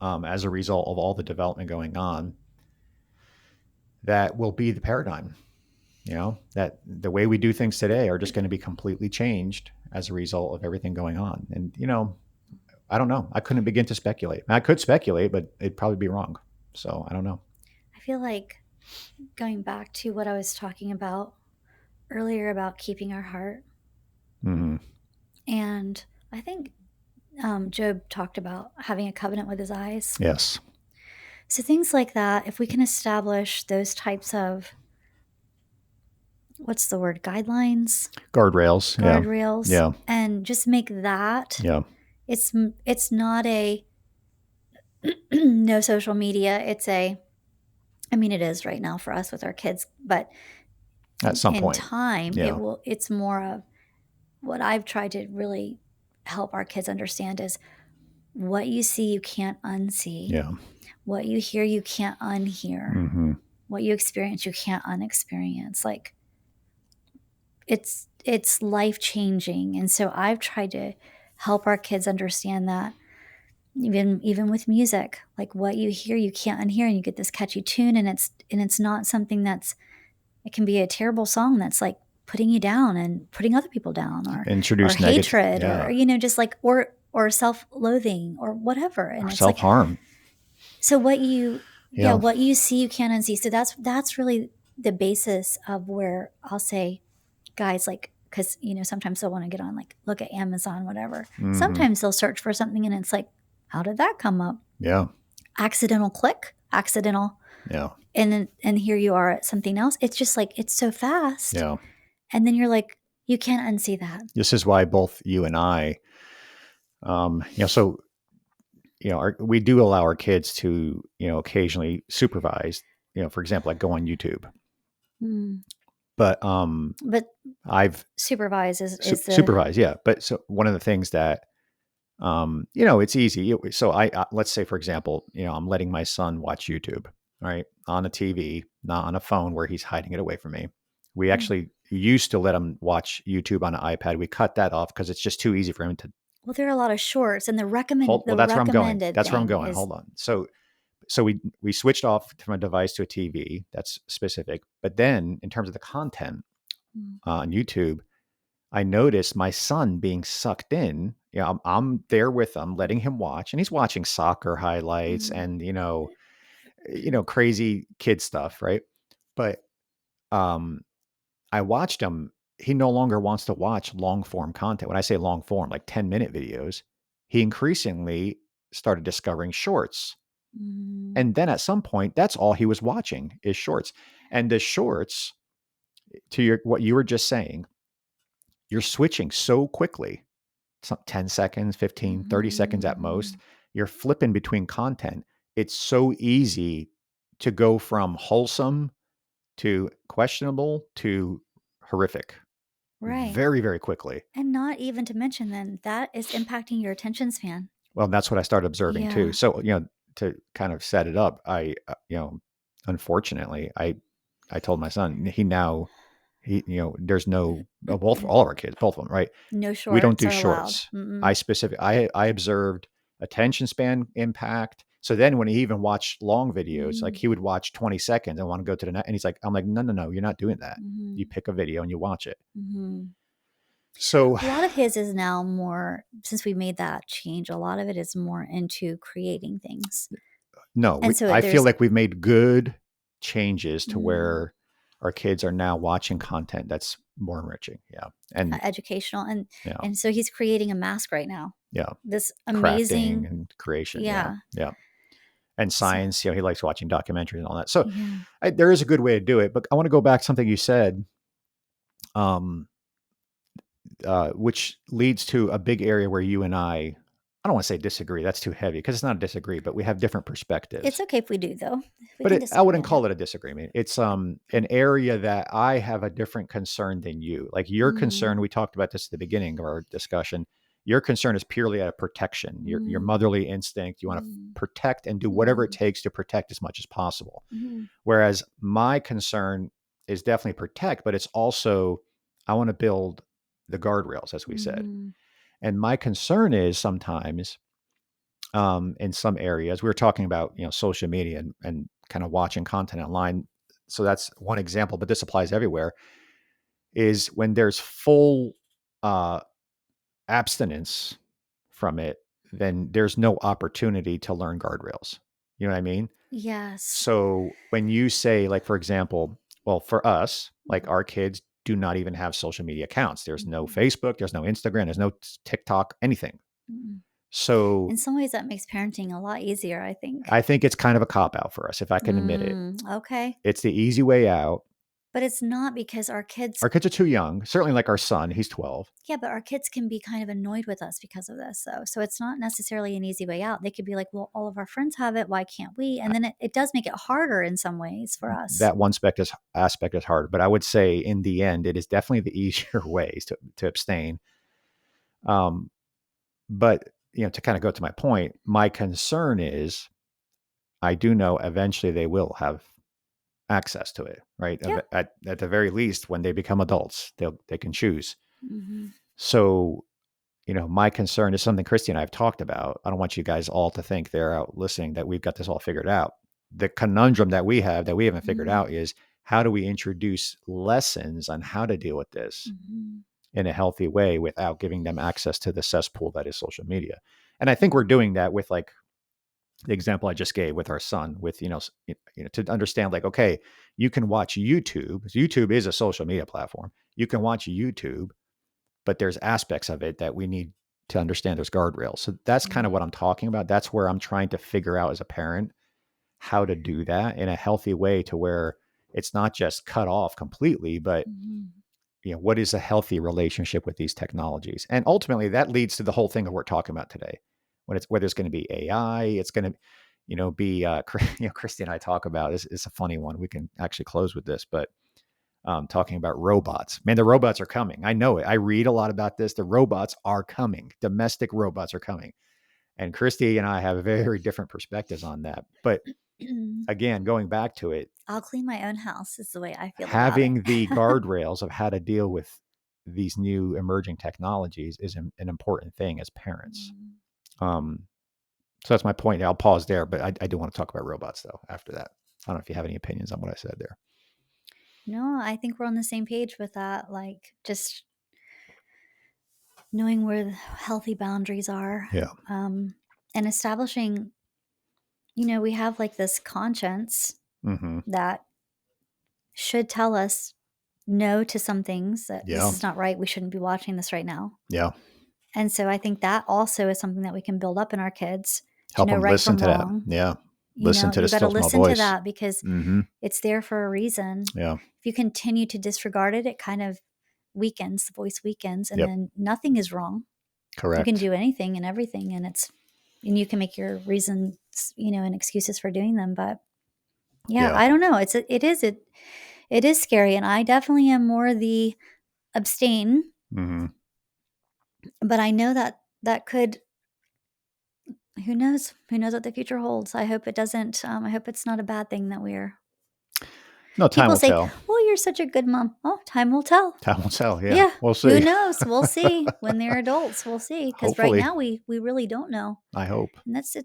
as a result of all the development going on? That will be the paradigm. That the way we do things today are just going to be completely changed as a result of everything going on. And I don't know. I couldn't begin to speculate. I could speculate, but it'd probably be wrong. So I don't know. I feel like going back to what I was talking about earlier about keeping our heart. Mm-hmm. And I think Job talked about having a covenant with his eyes. Yes. So things like that, if we can establish those types of, what's the word, guidelines, Guardrails. Yeah. guardrails, Yeah. and just make that, Yeah. it's not a no social media. It's a, I mean, it is right now for us with our kids, but At some in point. time, Yeah. it's more of what I've tried to really help our kids understand is what you see, you can't unsee. Yeah. What you hear, you can't unhear. Mm-hmm. What you experience, you can't unexperience. Like it's life changing. And so I've tried to help our kids understand that even with music, like what you hear, you can't unhear, and you get this catchy tune, and it's not something that's, it can be a terrible song that's like putting you down and putting other people down, or Introduce negative. hatred, Yeah. or just like, or self-loathing or whatever. And Or it's like, self-harm. so what you, Yeah. what you see, you can't unsee. So that's really the basis of where I'll say, guys, like, because sometimes they'll want to get on, like, look at Amazon, whatever. Mm-hmm. Sometimes they'll search for something and it's like, how did that come up? Yeah. Accidental click, accidental. Yeah. And here you are at something else. It's just like, it's so fast. Yeah. And then you're like, you can't unsee that. This is why both you and I, so we do allow our kids to, occasionally supervise, for example, like go on YouTube. Mm. But I've supervise is the supervise, yeah. But so one of the things that it's easy. So let's say, for example, I'm letting my son watch YouTube, right, on a TV, not on a phone where he's hiding it away from me. We actually used to let him watch YouTube on an iPad. We cut that off because it's just too easy for him to. Well, there are a lot of shorts, and the recommended. Well, that's where I'm going. That's where I'm going. Hold on. So we switched off from a device to a TV. That's specific. But then, in terms of the content on YouTube, I noticed my son being sucked in. I'm there with him, letting him watch, and he's watching soccer highlights and crazy kid stuff, right? But I watched him. He no longer wants to watch long form content. When I say long form, like 10-minute videos, he increasingly started discovering shorts. And then at some point, that's all he was watching is shorts. And the shorts, to what you were just saying, you're switching so quickly, 10 seconds, 15, 30 seconds at most. You're flipping between content. It's so easy to go from wholesome to questionable to horrific. Right. Very, very quickly. And not even to mention then that is impacting your attention span. Well, that's what I started observing too. So, to kind of set it up, I, unfortunately, I told my son, there's no, both, all of our kids, both of them, right? No shorts. We don't do shorts. I observed attention span impact. So then when he even watched long videos, like he would watch 20 seconds and want to go to the next, and he's like, I'm like, no, you're not doing that. You pick a video and you watch it. So a lot of his is now more, since we made that change, a lot of it is more into creating things. No, I feel like we've made good changes to where our kids are now watching content that's more enriching. Yeah. And educational. And so he's creating a mask right now. Yeah. This amazing crafting and creation. Yeah. Yeah. And science, he likes watching documentaries and all that. So there is a good way to do it. But I want to go back to something you said, which leads to a big area where you and I don't want to say disagree. That's too heavy because it's not a disagree, but we have different perspectives. It's okay if we do, though. I wouldn't call it a disagreement. It's an area that I have a different concern than you. Like your concern, we talked about this at the beginning of our discussion. Your concern is purely out of protection, your motherly instinct. You want to protect and do whatever it takes to protect as much as possible. Whereas my concern is definitely protect, but it's also I want to build the guardrails, as we said. And my concern is sometimes in some areas, we were talking about, social media and kind of watching content online. So that's one example, but this applies everywhere, is when there's full abstinence from it, then there's no opportunity to learn guardrails. You know what I mean? Yes. So when you say, like, for example, well, for us, like our kids do not even have social media accounts. There's no Facebook, there's no Instagram, there's no TikTok, anything. So in some ways that makes parenting a lot easier, I think. I think it's kind of a cop-out for us, if I can admit it. Okay. It's the easy way out. But it's not, because our kids are too young. Certainly like our son, he's 12. Yeah, but our kids can be kind of annoyed with us because of this, though. So it's not necessarily an easy way out. They could be like, well, all of our friends have it. Why can't we? And then it does make it harder in some ways for us. That one aspect is harder. But I would say in the end, it is definitely the easier ways to abstain. But, to kind of go to my point, my concern is I do know eventually they will have access to it, right? Yeah. At the very least, when they become adults, they can choose. So, my concern is something Christie and I have talked about. I don't want you guys all to think they're out listening that we've got this all figured out. The conundrum that we have that we haven't figured out is, how do we introduce lessons on how to deal with this in a healthy way without giving them access to the cesspool that is social media? And I think we're doing that with, like, the example I just gave with our son, with, to understand, like, okay, you can watch YouTube. YouTube is a social media platform. You can watch YouTube, but there's aspects of it that we need to understand there's guardrails. So that's kind of what I'm talking about. That's where I'm trying to figure out as a parent how to do that in a healthy way, to where it's not just cut off completely, but what is a healthy relationship with these technologies? And ultimately that leads to the whole thing that we're talking about today. Whether it's going to be AI, it's going to, be, Christy and I talk about, it's a funny one. We can actually close with this, but talking about robots. Man, the robots are coming. I know it. I read a lot about this. The robots are coming. Domestic robots are coming. And Christy and I have very different perspectives on that. But again, going back to it, I'll clean my own house is the way I feel having about it. the guardrails of how to deal with these new emerging technologies is an important thing as parents. So that's my point. I'll pause there, but I do want to talk about robots, though, after that. I don't know if you have any opinions on what I said there. No, I think we're on the same page with that. Like, just knowing where the healthy boundaries are. Yeah. And establishing, we have like this conscience that should tell us no to some things, that this is not right. We shouldn't be watching this right now. Yeah. And so I think that also is something that we can build up in our kids. Help to know them right listen from to wrong. that. Yeah. Listen to the still small voice. You got to listen to that, because it's there for a reason. Yeah. If you continue to disregard it, it kind of weakens, the voice weakens, and then nothing is wrong. Correct. You can do anything and everything, and you can make your reasons, and excuses for doing them. But I don't know. It is scary, and I definitely am more the abstain. But I know that could. Who knows? Who knows what the future holds? I hope it doesn't. I hope it's not a bad thing that we're. No, time will tell. "Well, you're such a good mom." Oh, time will tell. Time will tell. Yeah. We'll see. Who knows? We'll see when they're adults. We'll see, because right now we really don't know. I hope. And that's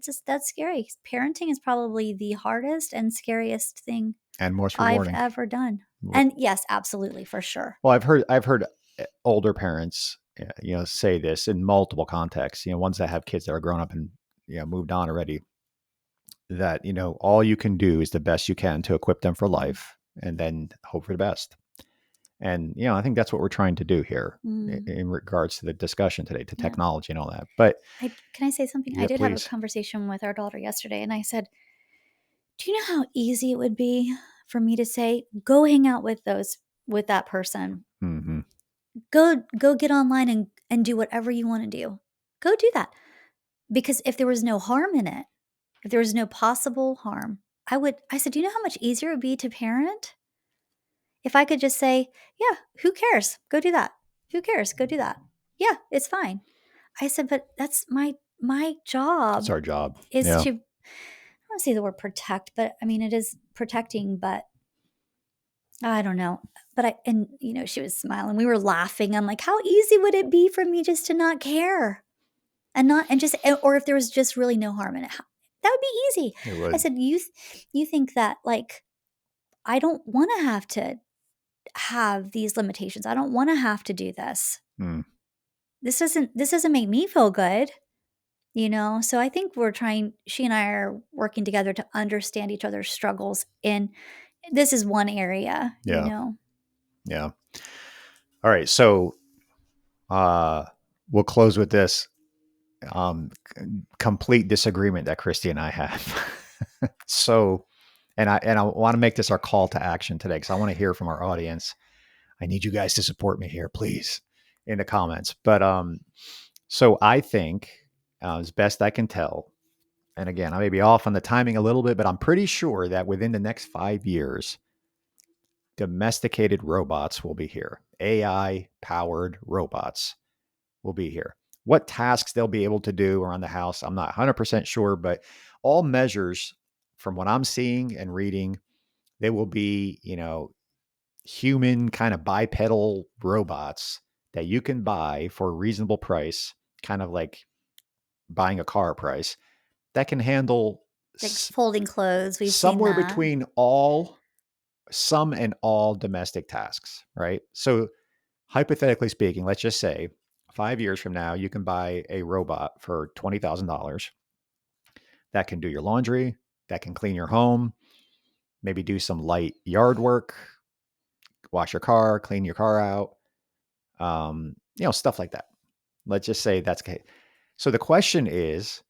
scary. Parenting is probably the hardest and scariest thing and most rewarding I've ever done. And yes, absolutely, for sure. Well, I've heard older parents, say this in multiple contexts. Ones that have kids that are grown up and moved on already. That all you can do is the best you can to equip them for life, and then hope for the best. And I think that's what we're trying to do here in regards to the discussion today, to technology and all that. But can I say something? I did have a conversation with our daughter yesterday, and I said, Do you know how easy it would be for me to say, go hang out with that person? Mm-hmm. Go get online and do whatever you want to do. Go do that. Because if there was no harm in it, if there was no possible harm, I said, do you know how much easier it would be to parent? If I could just say, yeah, who cares? Go do that. Who cares? Go do that. Yeah, it's fine. I said, but that's my It's job our job. is Yeah. to, I don't want to say the word protect, but I mean, it is protecting, but I don't know. But she was smiling. We were laughing. I'm like, how easy would it be for me just to not care? Or if there was just really no harm in it, that would be easy. It I would. said, you think that, like, I don't want to have these limitations. I don't want to have to do this. Mm. This doesn't make me feel good, So I think she and I are working together to understand each other's struggles, and this is one area, Yeah. Yeah. All right. So we'll close with this complete disagreement that Christy and I have. So, and I want to make this our call to action today because I want to hear from our audience. I need you guys to support me here, please, in the comments. But so I think, as best I can tell, and again, I may be off on the timing a little bit, but I'm pretty sure that within the next 5 years, domesticated robots will be here. AI powered robots will be here. What tasks they'll be able to do around the house, I'm not 100% sure, but all measures from what I'm seeing and reading, they will be, human kind of bipedal robots that you can buy for a reasonable price, kind of like buying a car price, that can handle Like folding clothes. We've seen somewhere that. between some and all domestic tasks, right? So hypothetically speaking, let's just say 5 years from now, you can buy a robot for $20,000 that can do your laundry, that can clean your home, maybe do some light yard work, wash your car, clean your car out, stuff like that. Let's just say that's okay. So the question is,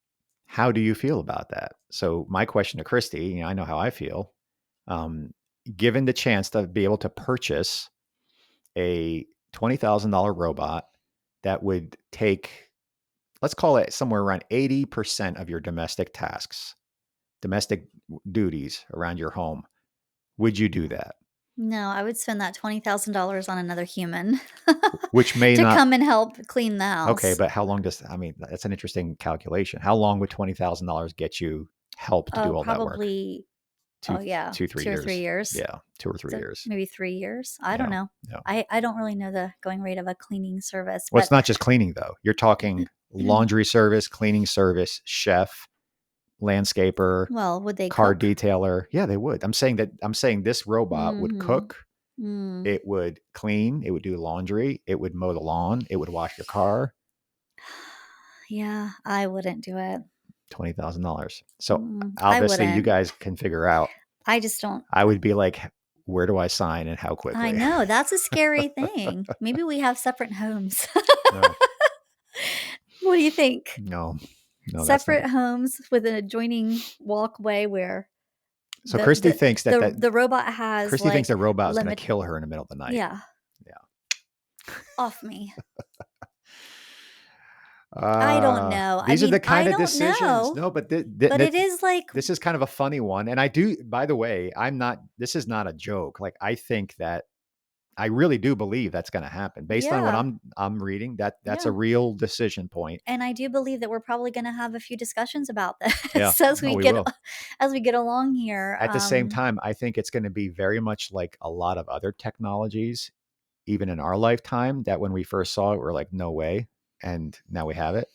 how do you feel about that? So my question to Christy, I know how I feel. Given the chance to be able to purchase a $20,000 robot that would take, let's call it somewhere around 80% of your domestic tasks, domestic duties around your home, would you do that? No, I would spend that $20,000 on another human Which may to not come and help clean the house. Okay, but how long that's an interesting calculation. How long would $20,000 get you help to do all that work? Probably, Two, yeah, 3 2 or 3 years. years. Yeah, 2 or 3 years. Maybe 3 years. I don't Yeah, know. yeah. I don't really know the going rate of a cleaning service, Well, but it's not just cleaning though. You're talking laundry service, cleaning service, chef, landscaper, well, would they car cook? detailer. Yeah, they would. I'm saying this robot would Mhm. cook, Mm. it would clean, it would do laundry, it would mow the lawn, it would wash your car. Yeah, I wouldn't do it. $20,000. So I obviously you wouldn't. guys can figure out. I just don't. I would be like, where do I sign and how I quickly? know, that's a scary thing. Maybe we have separate homes. No, What do you think? no, no, that's not. Separate homes with an adjoining walkway where So Christy thinks the robot has, Christy thinks like, the robot is going to limit. kill her in the middle of the night. Yeah, Yeah. off me. I don't know. I These are mean, the I kind of don't decisions. know, No, but but it is like, this is kind of a funny one. And I do, by the way, this is not a joke. Like, I think that I really do believe that's going to happen based on what yeah, I'm reading. That's a yeah. real decision point. And I do believe that we're probably gonna have a few discussions about Yeah, this no, we will. as we get along here. At the same time, I think it's going to be very much like a lot of other technologies, even in our lifetime, that when we first saw it, we're like, no way. And now we have it.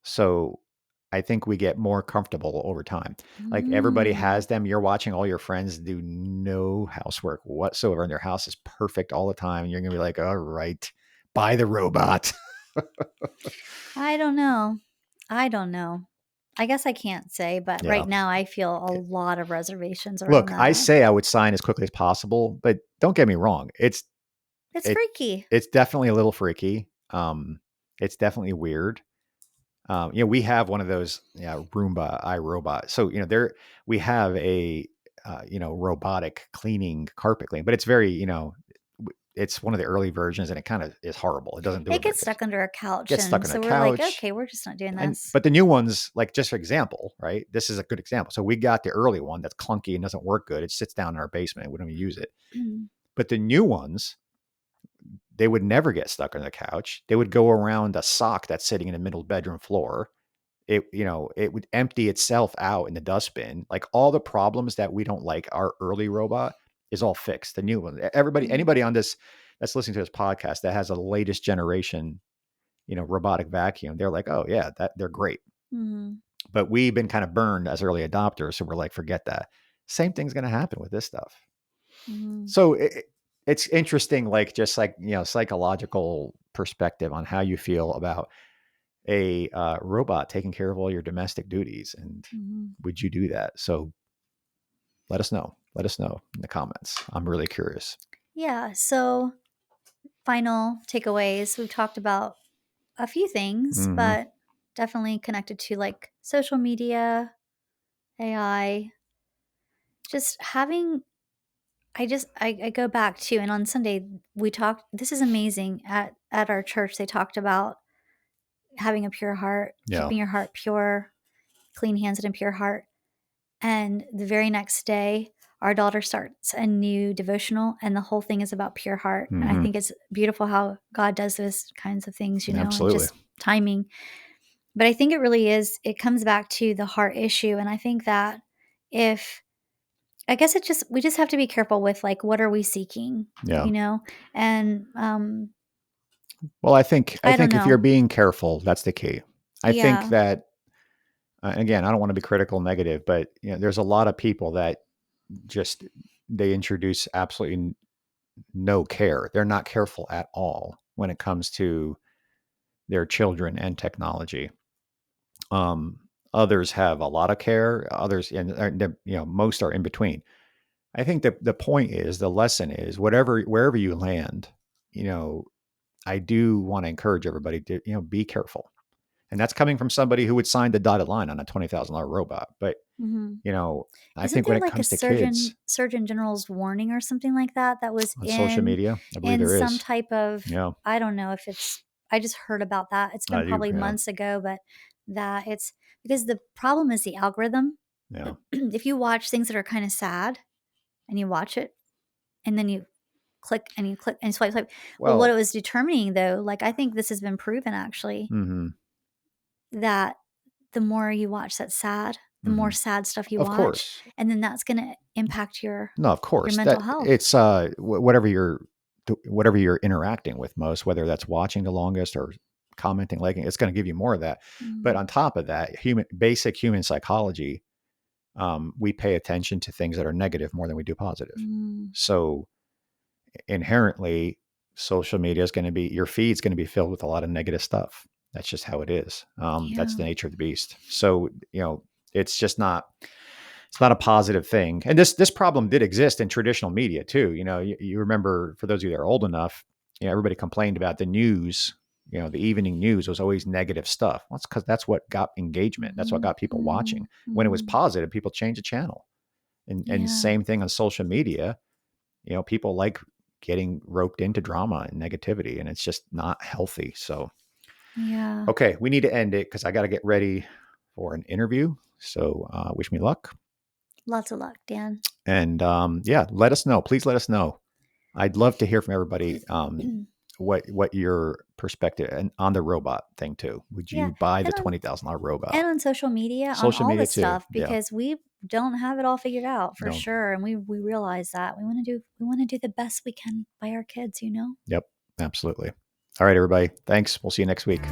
So I think we get more comfortable over time. Like, everybody Mm. has them. You're watching all your friends do no housework whatsoever, and their house is perfect all the time. And you're going to be like, all right, buy the robot. I don't know. I don't know. I guess I can't say, but Yeah. right now I feel a lot of reservations around Look, I that. say I would sign as quickly as possible, but don't get me wrong. It's It freaky. it's definitely a little freaky. It's definitely weird. We have one of those Roomba iRobot. So we have a robotic cleaning carpet cleaning, but it's very it's one of the early versions, and it kind of is horrible. It doesn't do it it very gets good. stuck under a couch, Gets stuck and on a so we're like, couch. okay, we're just not doing this. But the new ones, like just for example, right? This is a good example. So we got the early one that's clunky and doesn't work good. It sits down in our basement. We don't even use it. But the new ones, they would never get stuck on the couch. They would go around a sock that's sitting in the middle bedroom floor. It would empty itself out in the dustbin. Like all the problems that we don't like our early robot is all fixed. The new one, anybody on this that's listening to this podcast that has a latest generation, robotic vacuum, they're like, oh yeah, that they're great. But we've been kind of burned as early adopters, so we're like, forget that. Same thing's going to happen with this stuff. So it's interesting, like just like psychological perspective on how you feel about a robot taking care of all your domestic duties, and would you do that? So let us know in the comments. I'm really curious. Yeah, so final takeaways, we've talked about a few things, but definitely connected to like social media, AI, just having I go back to, and on Sunday we talked, this is amazing, at our church they talked about having a pure heart, keeping your heart pure, clean hands and a pure heart. And the very next day, our daughter starts a new devotional, and the whole thing is about pure heart. And I think it's beautiful how God does those kinds of things, and just timing. But I think it really is, it comes back to the heart issue. And I think that I guess we just have to be careful with like, what are we seeking? And well, I think if you're being careful, that's the key. I think that again, I don't want to be critical, negative, but there's a lot of people that just they introduce absolutely no care. They're not careful at all when it comes to their children and technology. Others have a lot of care. Others, and most are in between. I think that the point is, the lesson is, wherever you land, I do want to encourage everybody to be careful. And that's coming from somebody who would sign the dotted line on a $20,000 robot. But I think when it comes to kids, Surgeon General's warning or something like that was on social media, I believe there some is type of, I don't know if it's, I just heard about that. It's been probably months ago, but that it's because the problem is the algorithm. If you watch things that are kind of sad and you watch it and then you click and swipe. Well, what it was determining though, like I think this has been proven actually, that the more you watch that's sad, the more sad stuff you watch, and then that's going to impact your your mental health. It's whatever you're interacting with most, whether that's watching the longest or commenting, liking, it's going to give you more of that. But on top of that, basic human psychology, we pay attention to things that are negative more than we do positive. So inherently, social media is going to be, your feed's going to be filled with a lot of negative stuff. That's just how it is. That's the nature of the beast. So, it's just not, it's not a positive thing. And this problem did exist in traditional media too. You remember, for those of you that are old enough, everybody complained about the news. The evening news was always negative stuff. Well, it's because that's what got engagement. That's what got people watching. When it was positive, people changed the channel. And same thing on social media. People like getting roped into drama and negativity, and it's just not healthy. So, okay, we need to end it because I got to get ready for an interview. So, wish me luck. Lots of luck, Dan. And let us know. Please let us know. I'd love to hear from everybody. What your perspective and on the robot thing too? Would you buy the $20,000 robot? And on social media, on all this stuff, because we don't have it all figured out for sure, and we realize that we want to do the best we can by our kids. Yep, absolutely. All right, everybody. Thanks. We'll see you next week.